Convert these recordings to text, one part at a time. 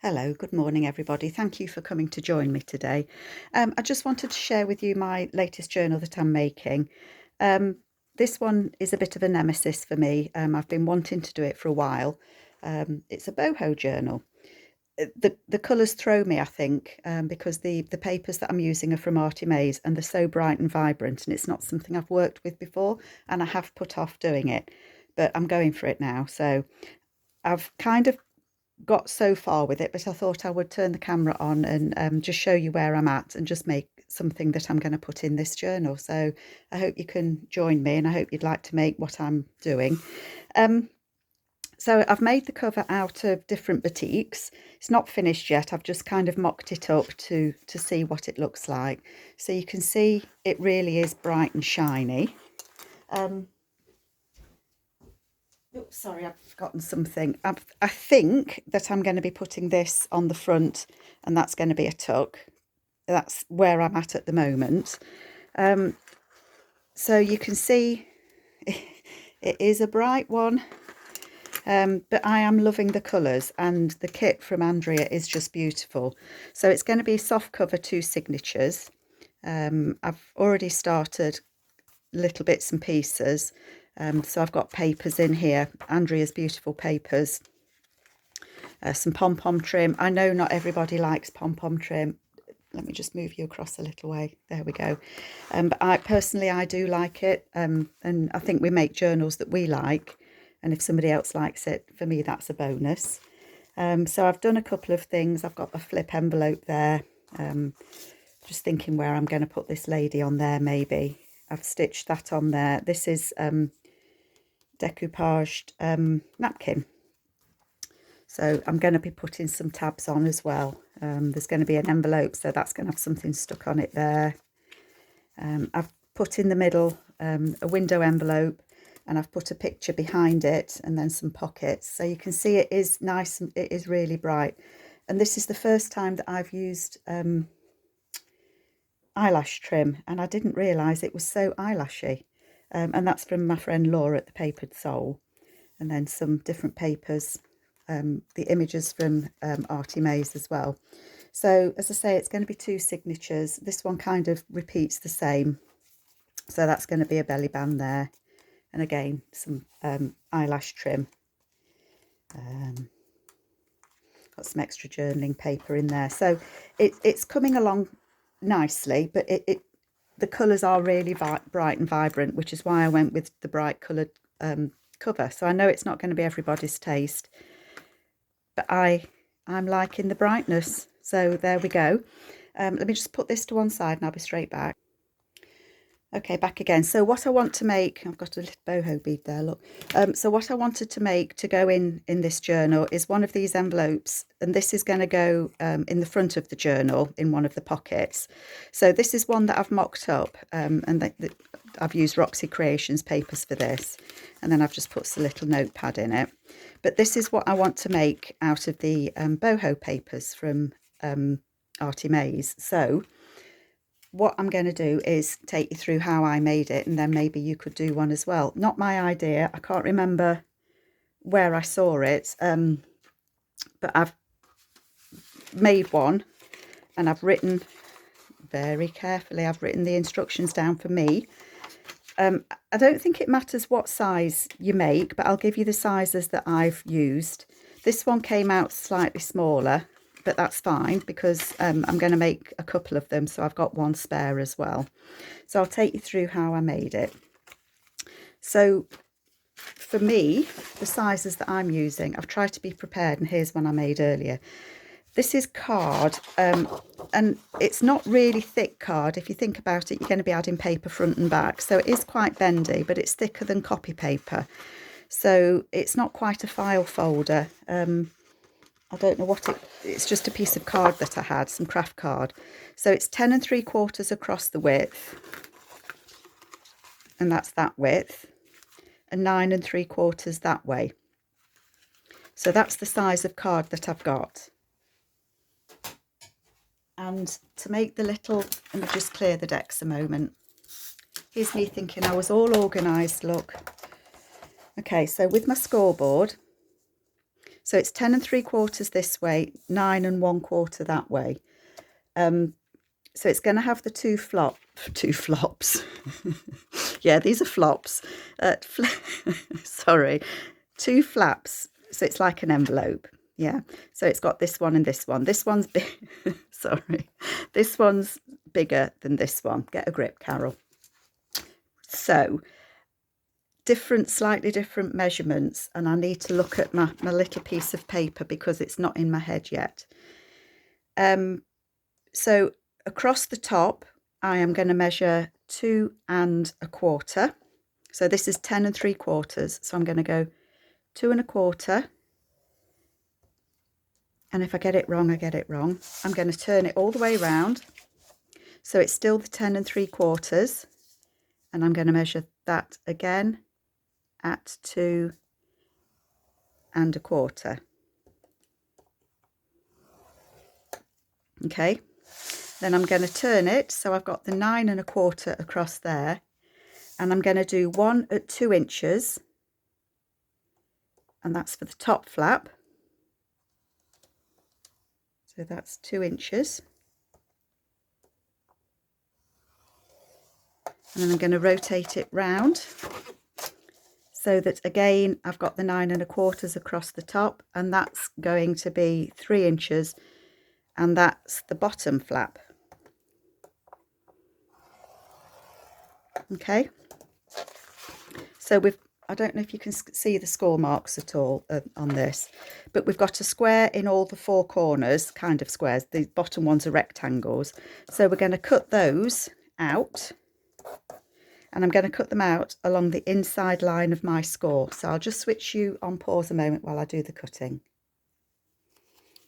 Hello, good morning everybody. Thank you for coming to join me today. I just wanted to share with you my latest journal that I'm making. Um, this one is a bit of a nemesis for me. I've been wanting to do it for a while. It's a boho journal. The colours throw me, I think, because the papers that I'm using are from Artymaze and they're so bright and vibrant, and it's not something I've worked with before, and I have put off doing it, but I'm going for it now. So I've kind of got so far with it, but I thought I would turn the camera on and just show you where I'm at and just make something that I'm going to put in this journal. So I hope you can join me, and I hope you'd like to make what I'm doing. Um, so I've made the cover out of different batiks. It's not finished yet. I've just kind of mocked it up to see what it looks like. So you can see it really is bright and shiny. Oops, sorry, I've forgotten something. I think that I'm going to be putting this on the front, and that's going to be a tuck. That's where I'm at the moment. So you can see it is a bright one, but I am loving the colours, and the kit from Andrea is just beautiful. So it's going to be soft cover 2 signatures. I've already started little bits and pieces. So I've got papers in here, Andrea's beautiful papers, some pom-pom trim. I know not everybody likes pom-pom trim. Let me just move you across a little way. There we go. But I do like it, and I think we make journals that we like, and if somebody else likes it, for me that's a bonus. So I've done a couple of things. I've got a flip envelope there, just thinking where I'm going to put this lady on there. Maybe I've stitched that on there. This is decoupaged napkin, so I'm going to be putting some tabs on as well. There's going to be an envelope, so that's going to have something stuck on it there. I've put in the middle a window envelope, and I've put a picture behind it and then some pockets, so you can see it is nice and it is really bright. And this is the first time that I've used eyelash trim, and I didn't realise it was so eyelashy. And that's from my friend Laura at the Papered Soul. And then some different papers, the images from Artymaze as well. So as I say, it's going to be 2 signatures. This one kind of repeats the same, so that's going to be a belly band there, and again some eyelash trim. Got some extra journaling paper in there, so it's coming along nicely, but the colours are really bright and vibrant, which is why I went with the bright coloured cover. So I know it's not going to be everybody's taste, but I'm liking the brightness. So there we go. Let me just put this to one side and I'll be straight back. Okay, back again. So what I want to make, I've got a little boho bead there, look. So what I wanted to make to go in this journal is one of these envelopes, and this is going to go in the front of the journal in one of the pockets. So this is one that I've mocked up, and I've used Roxy Creations papers for this, and then I've just put a little notepad in it. But this is what I want to make out of the boho papers from Artymaze. So what I'm going to do is take you through how I made it, and then maybe you could do one as well. Not my idea. I can't remember where I saw it, but I've made one, and I've written very carefully, I've written the instructions down for me. I don't think it matters what size you make, but I'll give you the sizes that I've used. This one came out slightly smaller, but that's fine because I'm going to make a couple of them, so I've got one spare as well. So I'll take you through how I made it. So for me, the sizes that I'm using, I've tried to be prepared, and here's one I made earlier. This is card, and it's not really thick card. If you think about it, you're going to be adding paper front and back, so it is quite bendy, but it's thicker than copy paper, so it's not quite a file folder. I don't know what it's just a piece of card that I had, some craft card. So it's 10 3/4 across the width, and that's that width, and 9 3/4 that way. So that's the size of card that I've got. And to make the little, let me just clear the decks a moment. Here's me thinking I was all organised, look. Okay, so with my scoreboard, So it's 10 3/4 this way, 9 1/4 that way. So it's going to have the two flops. Yeah, these are flops. Sorry, two flaps. So it's like an envelope. Yeah. So it's got this one and this one. This one's big. Sorry. This one's bigger than this one. Get a grip, Carol. So slightly different measurements, and I need to look at my little piece of paper because it's not in my head yet. So across the top, I am going to measure 2 1/4. So this is 10 3/4. So I'm going to go 2 1/4. And if I get it wrong, I get it wrong. I'm going to turn it all the way around. So it's still the 10 3/4. And I'm going to measure that again at 2 1/4. Okay. Then I'm going to turn it. So I've got the 9 1/4 across there. And I'm going to do one at 2 inches. And that's for the top flap. So that's 2 inches. And then I'm going to rotate it round so that again I've got the 9 1/4 across the top, and that's going to be 3 inches, and that's the bottom flap. Okay, so I don't know if you can see the score marks at all on this, but we've got a square in all the 4 corners, kind of squares. The bottom ones are rectangles. So we're going to cut those out, and I'm going to cut them out along the inside line of my score. So I'll just switch you on pause a moment while I do the cutting.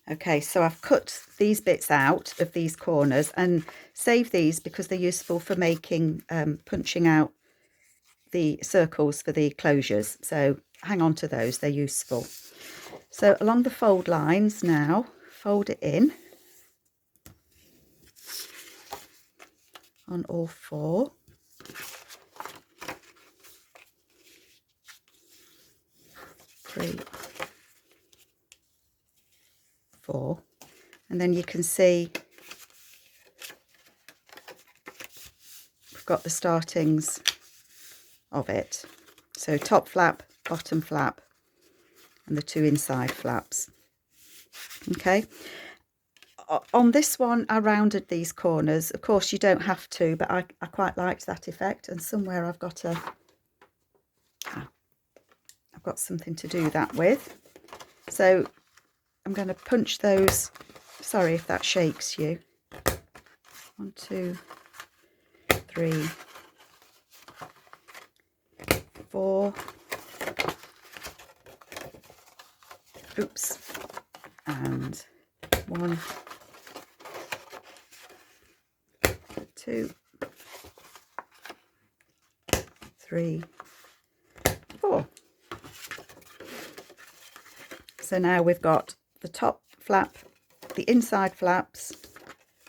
Okay, so I've cut these bits out of these corners, and save these because they're useful for making, punching out the circles for the closures. So hang on to those, they're useful. So along the fold lines now, fold it in on all 4. Three, 4, and then you can see we've got the startings of it. So top flap, bottom flap, and the 2 inside flaps. Okay, on this one I rounded these corners. Of course you don't have to, but I quite liked that effect, and somewhere I've got something to do that with. So I'm going to punch those. Sorry if that shakes you. 1 2 3 4. Oops. And 1 2 3 4. So now we've got the top flap, the inside flaps,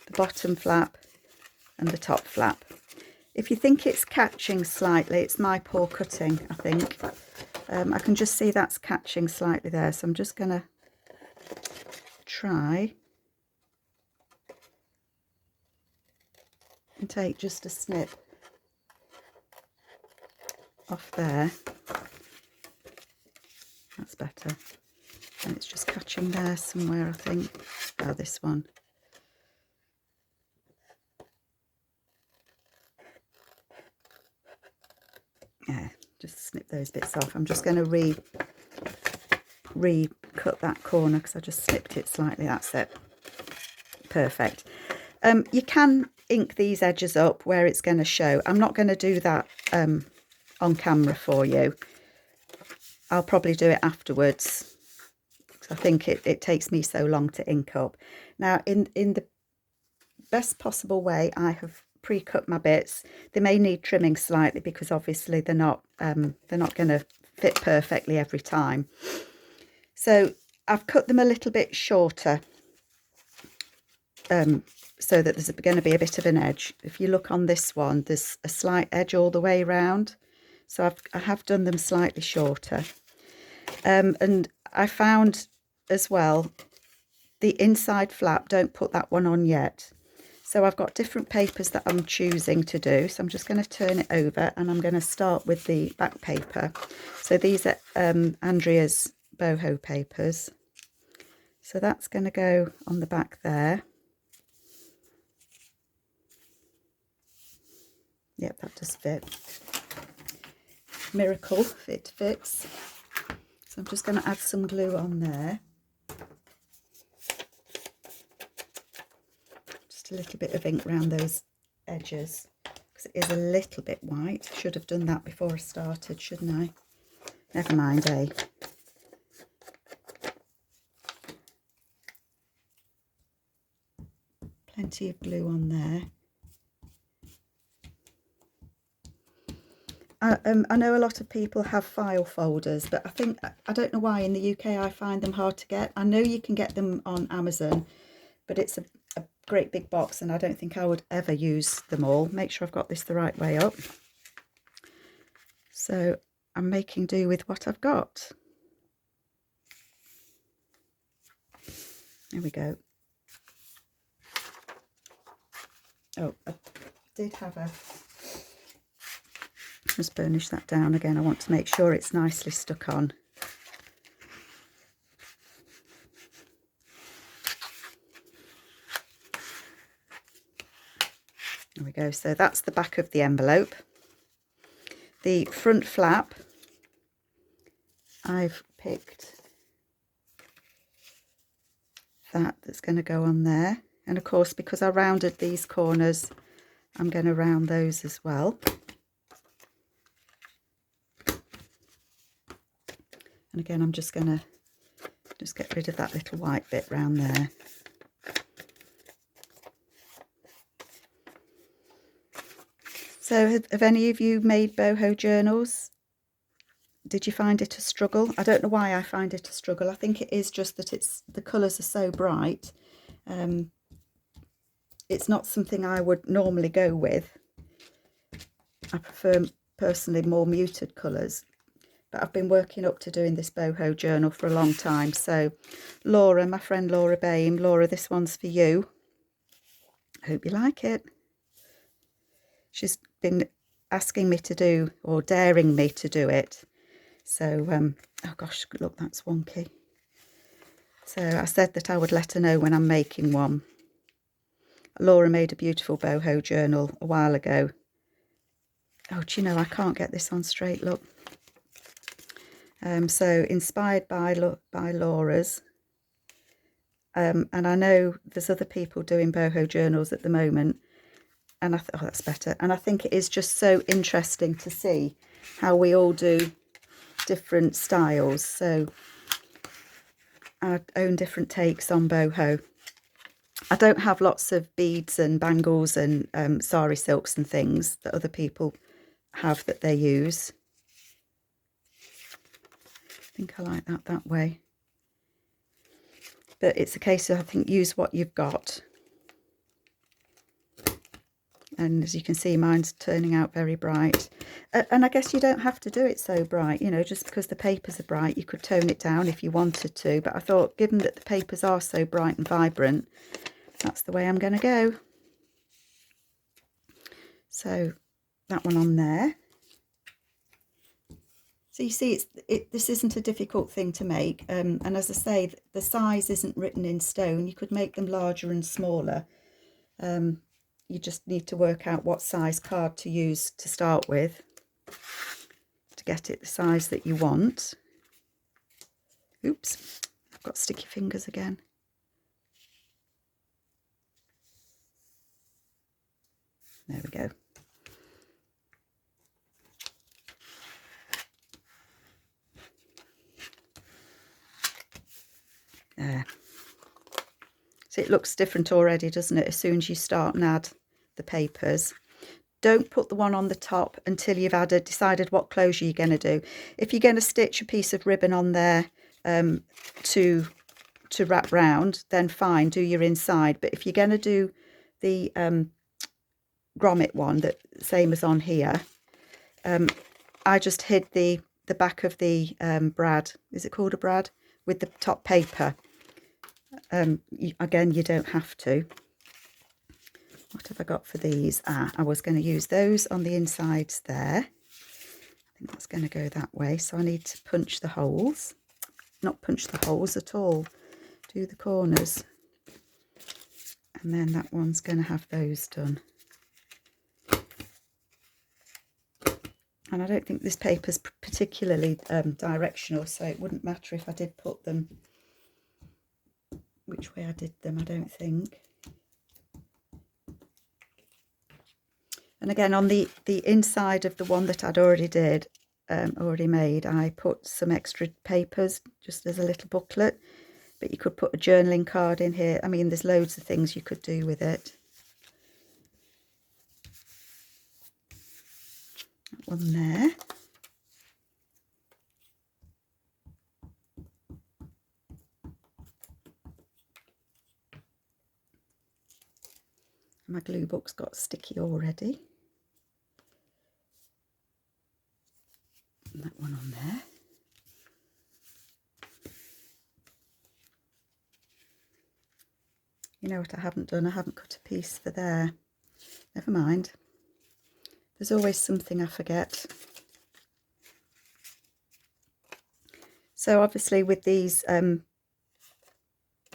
the bottom flap, and the top flap. If you think it's catching slightly, it's my poor cutting, I think. I can just see that's catching slightly there, so I'm just going to try and take just a snip off there. That's better. And it's just catching there somewhere, I think. Oh, this one. Yeah, just snip those bits off. I'm just going to re-cut that corner because I just snipped it slightly. That's it. Perfect. You can ink these edges up where it's going to show. I'm not going to do that on camera for you. I'll probably do it afterwards. I think it takes me so long to ink up. Now, in the best possible way, I have pre-cut my bits. They may need trimming slightly because obviously they're not going to fit perfectly every time. So I've cut them a little bit shorter so that there's going to be a bit of an edge. If you look on this one, there's a slight edge all the way around. So I have done them slightly shorter. And I found as well, the inside flap, don't put that one on yet. So I've got different papers that I'm choosing to do. So I'm just going to turn it over and I'm going to start with the back paper. So these are Andreas boho papers. So that's going to go on the back there. Yep, that does fit. Miracle fit fits. So I'm just going to add some glue on there. Just a little bit of ink around those edges because it is a little bit white. Should have done that before I started, shouldn't I? Never mind, eh? Plenty of glue on there. I know a lot of people have file folders, but I don't know why in the UK I find them hard to get. I know you can get them on Amazon, but it's a great big box and I don't think I would ever use them all. Make sure I've got this the right way up. So I'm making do with what I've got. There we go. Oh, I did have a... Just burnish that down again. I want to make sure it's nicely stuck on. There we go. So that's the back of the envelope. The front flap, I've picked that's going to go on there. And of course, because I rounded these corners, I'm going to round those as well. And again, I'm just going to get rid of that little white bit round there. So have any of you made boho journals? Did you find it a struggle? I don't know why I find it a struggle. I think it is just that the colours are so bright. It's not something I would normally go with. I prefer personally more muted colours. But I've been working up to doing this boho journal for a long time. So Laura, my friend Laura Bain, Laura, this one's for you. I hope you like it. She's been asking me to do, or daring me to do it. So, oh gosh, look, that's wonky. So I said that I would let her know when I'm making one. Laura made a beautiful boho journal a while ago. Oh, do you know, I can't get this on straight, look. So inspired by Laura's, and I know there's other people doing boho journals at the moment, and I thought, oh, that's better. And I think it is just so interesting to see how we all do different styles. So our own different takes on boho. I don't have lots of beads and bangles and sari silks and things that other people have that they use. I think I like that way. But it's a case of, I think, use what you've got. And as you can see, mine's turning out very bright. And I guess you don't have to do it so bright, you know, just because the papers are bright, you could tone it down if you wanted to. But I thought, given that the papers are so bright and vibrant, that's the way I'm going to go. So that one on there. So you see, this isn't a difficult thing to make. And as I say, the size isn't written in stone. You could make them larger and smaller. You just need to work out what size card to use to start with to get it the size that you want. Oops, I've got sticky fingers again. There we go. There. So it looks different already, doesn't it, as soon as you start and add the papers. Don't put the one on the top until you've decided what closure you're going to do. If you're going to stitch a piece of ribbon on there to wrap round, then fine, do your inside. But if you're going to do the grommet one, that same as on here, I just hid the back of the brad. Is it called a brad? with the top paper. Again, you don't have to. What have I got for these? I was going to use those on the insides there. I think that's going to go that way. So I need to punch the holes. Not punch the holes at all. Do the corners. And then that one's going to have those done. And I don't think this paper's particularly directional, so it wouldn't matter if I did put them which way I did them, I don't think. And again, on the inside of the one that I'd already made, I put some extra papers just as a little booklet. But you could put a journaling card in here. I mean, there's loads of things you could do with it. That one there. My glue book's got sticky already. And that one on there. You know what I haven't done? I haven't cut a piece for there. Never mind. There's always something I forget. So obviously with these,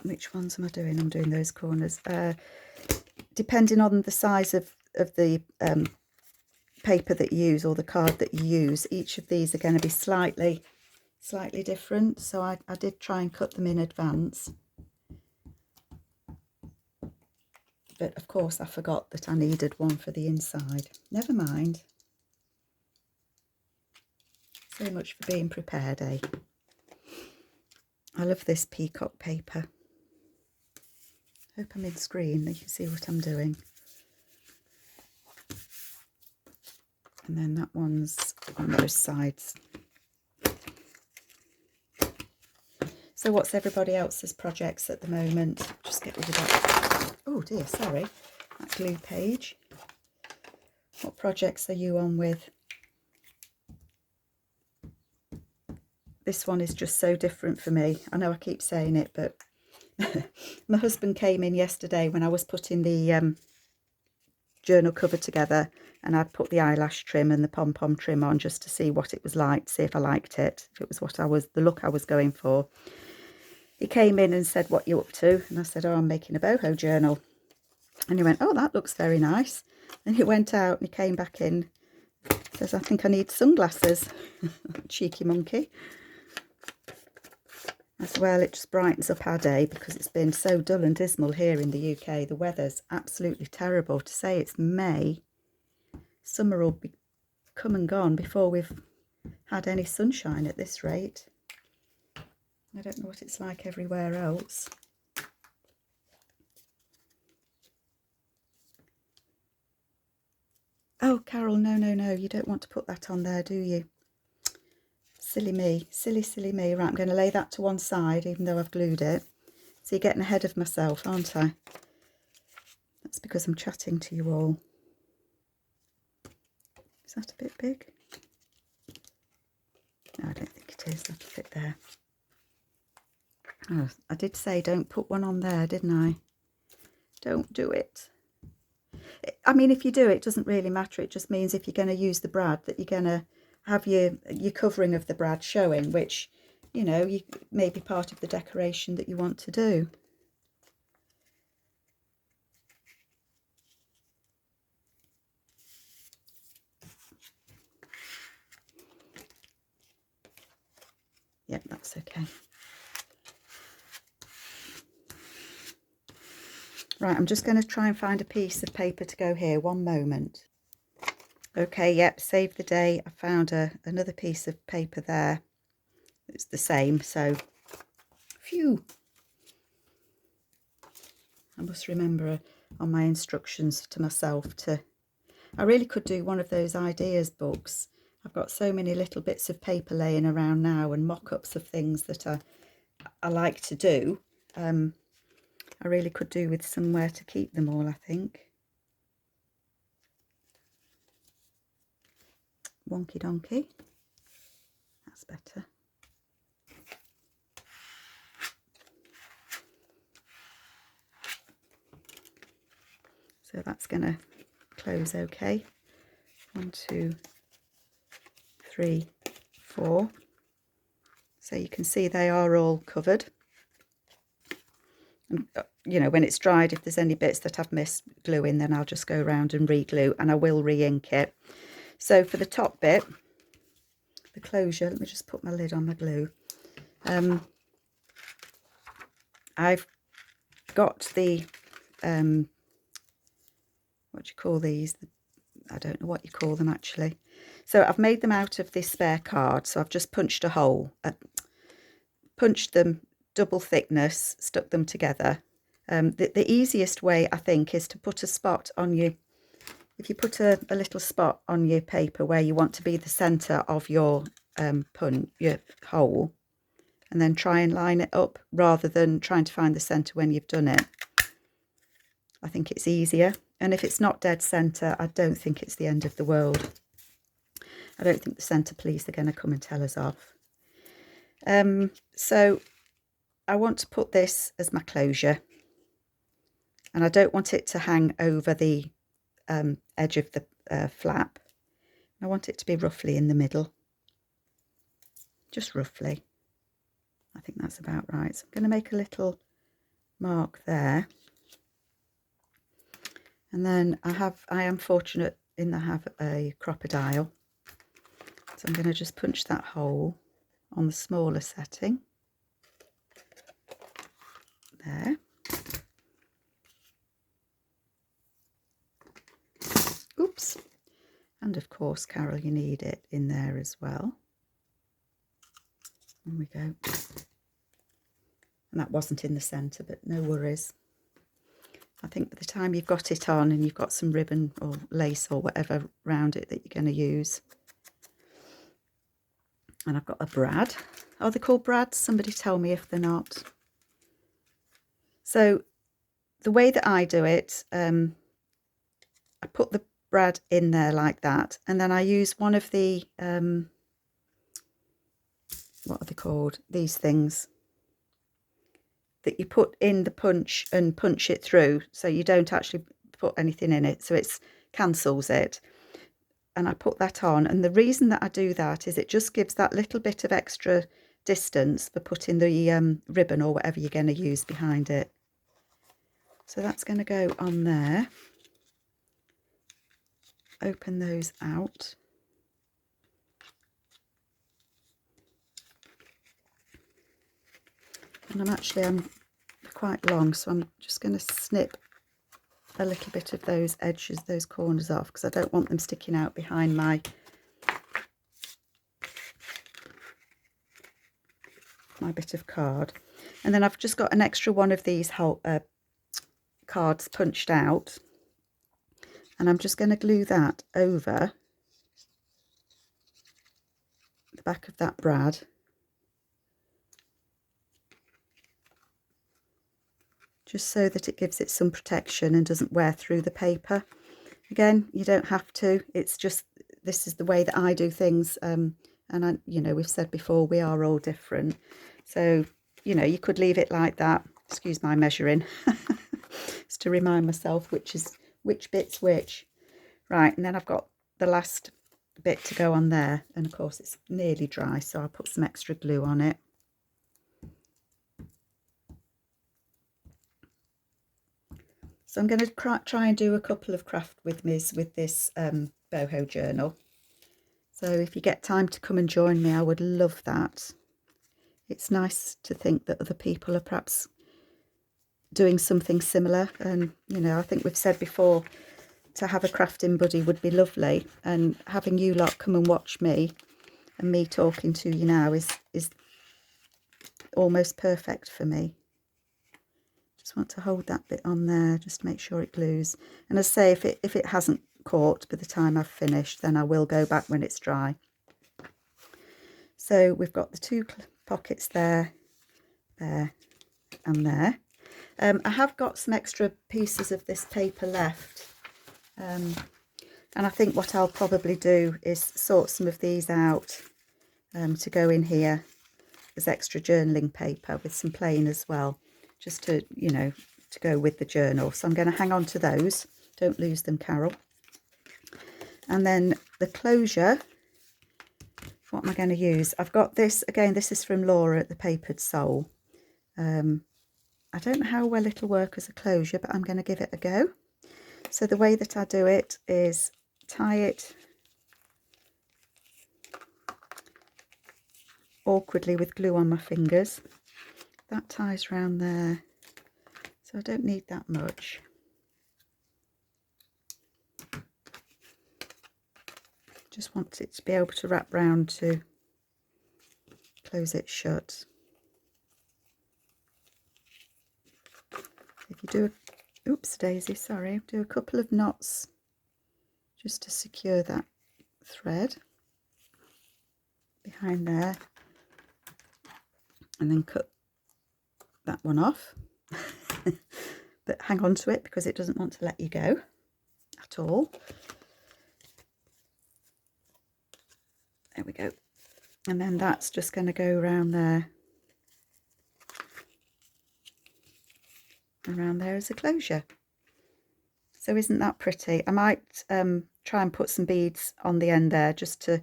which ones am I doing? I'm doing those corners. Depending on the size of the paper that you use or the card that you use, each of these are going to be slightly different. So I did try and cut them in advance. But of course I forgot that I needed one for the inside. Never mind. So much for being prepared, eh? I love this peacock paper. Hope I'm in screen, you can see what I'm doing. And then that one's on those sides. So what's everybody else's projects at the moment? Just get rid of that. Oh dear, sorry. That glue page. What projects are you on with? This one is just so different for me. I know I keep saying it, but my husband came in yesterday when I was putting the journal cover together, and I'd put the eyelash trim and the pom-pom trim on just to see what it was like, to see if I liked it, if it was the look I was going for. He came in and said, "What you up to?" And I said, "Oh, I'm making a boho journal." And he went, "Oh, that looks very nice." And he went out and he came back in, says, "I think I need sunglasses." Cheeky monkey. As well, it just brightens up our day because it's been so dull and dismal here in the UK. The weather's absolutely terrible. To say it's May, summer will be come and gone before we've had any sunshine at this rate. I don't know what it's like everywhere else. Oh, Carol, no, you don't want to put that on there, do you? Silly me, silly me. Right, I'm going to lay that to one side, even though I've glued it. So you're getting ahead of myself, aren't I? That's because I'm chatting to you all. Is that a bit big? No, I don't think it is. That'll fit there. Oh, I did say don't put one on there, didn't I? Don't do it. I mean, if you do, it doesn't really matter. It just means if you're going to use the brad, that you're going to have your covering of the brad showing, which, you know, may be part of the decoration that you want to do. Yep, that's okay. Right, I'm just going to try and find a piece of paper to go here. One moment. Okay, yep, save the day. I found another piece of paper there. It's the same, so phew. I must remember on my instructions to myself to... I really could do one of those ideas books. I've got so many little bits of paper laying around now and mock-ups of things that I like to do. I really could do with somewhere to keep them all, I think. Wonky donkey. That's better. So that's going to close okay. 1, 2, 3, 4. So you can see they are all covered. And, you know, when it's dried, if there's any bits that I've missed gluing, then I'll just go around and re-glue, and I will re-ink it. So for the top bit, the closure, let me just put my lid on my glue. I've got the, what do you call these? I don't know what you call them actually. So I've made them out of this spare card. So I've just punched a hole, punched them double thickness, stuck them together. The easiest way, I think, is to put a spot on your, if you put a little spot on your paper where you want to be the centre of your your hole, and then try and line it up rather than trying to find the centre when you've done it. I think it's easier. And if it's not dead centre, I don't think it's the end of the world. I don't think the centre police are going to come and tell us off. So I want to put this as my closure. And I don't want it to hang over the edge of the flap. I want it to be roughly in the middle. Just roughly. I think that's about right. So I'm going to make a little mark there. And then I am fortunate in that I have a crocodile. So I'm going to just punch that hole on the smaller setting. There. Oops. And of course, Carol, you need it in there as well. There we go. And that wasn't in the centre, but no worries. I think by the time you've got it on and you've got some ribbon or lace or whatever around it that you're going to use. And I've got a brad. Are they called brads? Somebody tell me if they're not. So the way that I do it, I put the brad in there like that, and then I use one of the, what are they called? These things that you put in the punch and punch it through, so you don't actually put anything in it, so it cancels it. And I put that on, and the reason that I do that is it just gives that little bit of extra distance for putting the ribbon or whatever you're going to use behind it. So that's going to go on there. Open those out. And I'm quite long, so I'm just going to snip a little bit of those edges, those corners off, because I don't want them sticking out behind my bit of card. And then I've just got an extra one of these whole cards punched out, and I'm just going to glue that over the back of that brad. Just so that it gives it some protection and doesn't wear through the paper. Again, you don't have to. It's just, this is the way that I do things. And you know, we've said before, we are all different. So, you know, you could leave it like that. Excuse my measuring. It's to remind myself which bit's which. Right, and then I've got the last bit to go on there. And of course, it's nearly dry, so I'll put some extra glue on it. So I'm going to try and do a couple of craft with me's with this Boho Journal. So if you get time to come and join me, I would love that. It's nice to think that other people are perhaps doing something similar. And, you know, I think we've said before, to have a crafting buddy would be lovely. And having you lot come and watch me and me talking to you now is almost perfect for me. Just want to hold that bit on there, just to make sure it glues. And as I say, if it hasn't caught by the time I've finished, then I will go back when it's dry. So we've got the two pockets there, there and there. I have got some extra pieces of this paper left. And I think what I'll probably do is sort some of these out to go in here as extra journaling paper with some plain as well. Just to, you know, to go with the journal. So I'm going to hang on to those Don't lose them, Carol. And then the closure, what am I going to use? I've got this, again, this is from Laura at the Papered Soul. I don't know how well it'll work as a closure, but I'm going to give it a go. So the way that I do it is tie it awkwardly with glue on my fingers. That ties round there, so I don't need that much. Just want it to be able to wrap round to close it shut. If you do a, oops daisy, sorry, do a couple of knots just to secure that thread behind there, and then cut that one off. But hang on to it because it doesn't want to let you go at all. There we go. And then that's just going to go around there, around there as a closure. So isn't that pretty? I might try and put some beads on the end there just to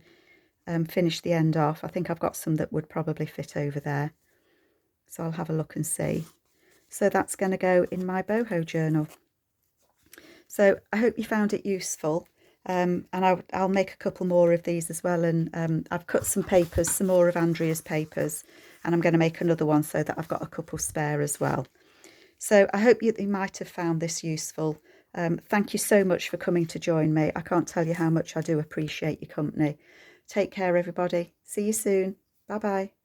finish the end off. I think I've got some that would probably fit over there, so I'll have a look and see. So that's going to go in my boho journal. So I hope you found it useful, and I'll make a couple more of these as well. And I've cut some papers, some more of Andrea's papers, and I'm going to make another one so that I've got a couple spare as well. So I hope you might have found this useful. Thank you so much for coming to join me. I can't tell you how much I do appreciate your company. Take care, everybody. See you soon. Bye-bye.